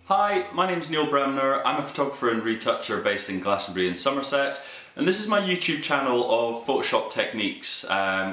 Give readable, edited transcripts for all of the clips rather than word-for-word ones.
Hi, my name's Neil Bremner. I'm a photographer and retoucher based in Glastonbury in Somerset, and this is my YouTube channel of Photoshop techniques,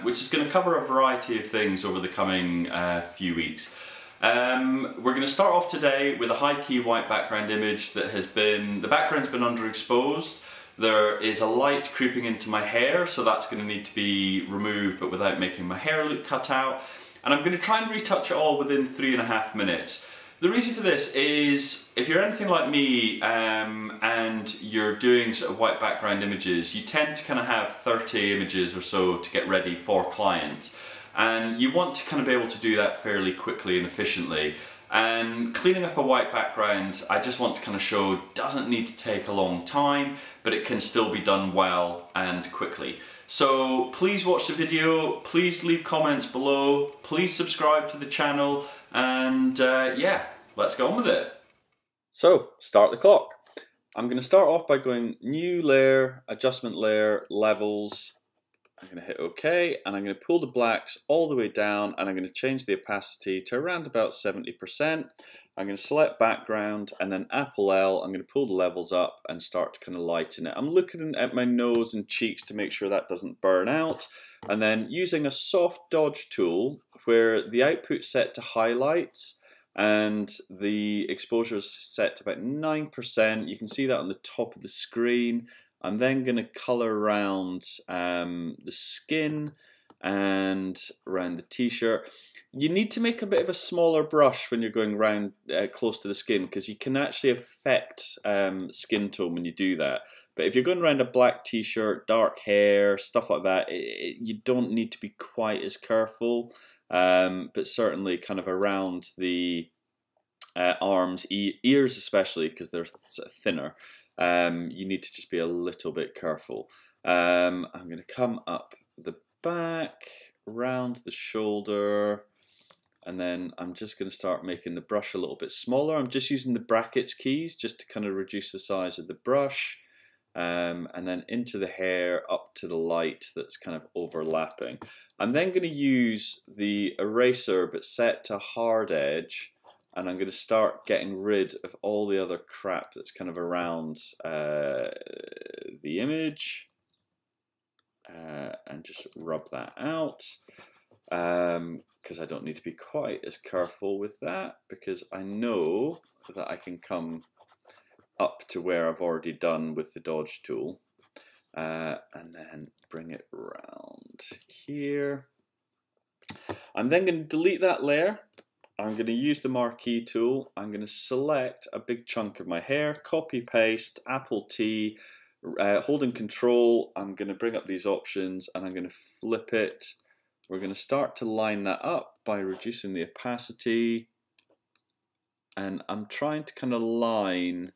which is going to cover a variety of things over the coming few weeks. We're going to start off today with a high-key white background image that the background's been underexposed. There is a light creeping into my hair, so that's going to need to be removed but without making my hair look cut out. And I'm going to try and retouch it all within 3.5 minutes. The reason for this is, if you're anything like me and you're doing sort of white background images, you tend to kind of have 30 images or so to get ready for clients. And you want to kind of be able to do that fairly quickly and efficiently. And cleaning up a white background, I just want to kind of show, doesn't need to take a long time, but it can still be done well and quickly. So please watch the video, please leave comments below, please subscribe to the channel, and yeah, let's get on with it. So, start the clock. I'm going to start off by going new layer, adjustment layer, levels. I'm going to hit OK, and I'm going to pull the blacks all the way down, and I'm going to change the opacity to around about 70%. I'm going to select background, and then Apple L, I'm going to pull the levels up and start to kind of lighten it. I'm looking at my nose and cheeks to make sure that doesn't burn out. And then using a soft dodge tool, where the output's set to highlights, and the exposure is set to about 9%. You can see that on the top of the screen. I'm then going to color around the skin and around the t-shirt. You need to make a bit of a smaller brush when you're going around close to the skin, because you can actually affect skin tone when you do that. But if you're going around a black t-shirt, dark hair, stuff like that, you don't need to be quite as careful. But certainly kind of around the arms, ears especially, because they're sort of thinner. You need to just be a little bit careful. I'm going to come up the back, round the shoulder, and then I'm just going to start making the brush a little bit smaller. I'm just using the brackets keys just to kind of reduce the size of the brush, and then into the hair up to the light that's kind of overlapping. I'm then going to use the eraser but set to hard edge, and I'm going to start getting rid of all the other crap that's kind of around the image, and just rub that out, because I don't need to be quite as careful with that, because I know that I can come up to where I've already done with the dodge tool, and then bring it around here. I'm then going to delete that layer. I'm going to use the marquee tool. I'm going to select a big chunk of my hair, copy paste, Apple T, holding control. I'm going to bring up these options and I'm going to flip it. We're going to start to line that up by reducing the opacity, and I'm trying to kind of line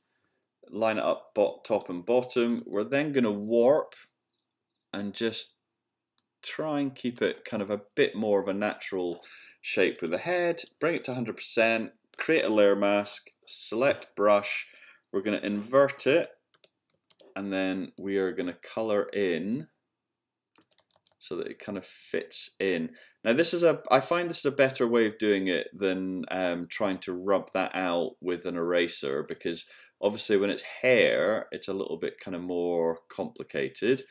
it up top and bottom. We're then going to warp and just try and keep it kind of a bit more of a natural shape with the head. Bring it to 100%, create a layer mask, select brush. We're going to invert it, and then we are going to color in so that it kind of fits in. Now I find this is a better way of doing it than trying to rub that out with an eraser, because obviously when it's hair it's a little bit kind of more complicated.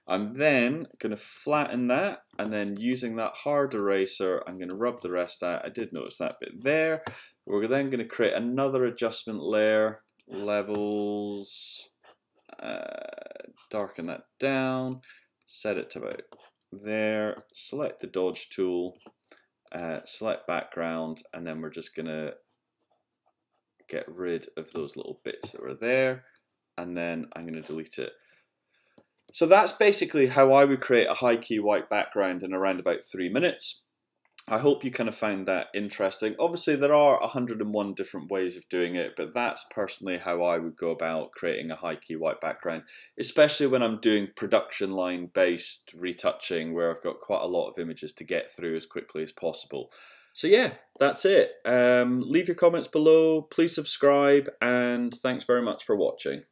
I'm then going to flatten that, and then using that hard eraser I'm going to rub the rest out. I did notice that bit there. We're then going to create another adjustment layer, levels, darken that down, set it to about there, select the dodge tool, select background, and then we're just going to get rid of those little bits that were there, and then I'm going to delete it. So that's basically how I would create a high-key white background in around about 3 minutes. I hope you kind of found that interesting. Obviously there are 101 different ways of doing it, but that's personally how I would go about creating a high-key white background, especially when I'm doing production line based retouching where I've got quite a lot of images to get through as quickly as possible. So yeah, that's it. Leave your comments below, please subscribe, and thanks very much for watching.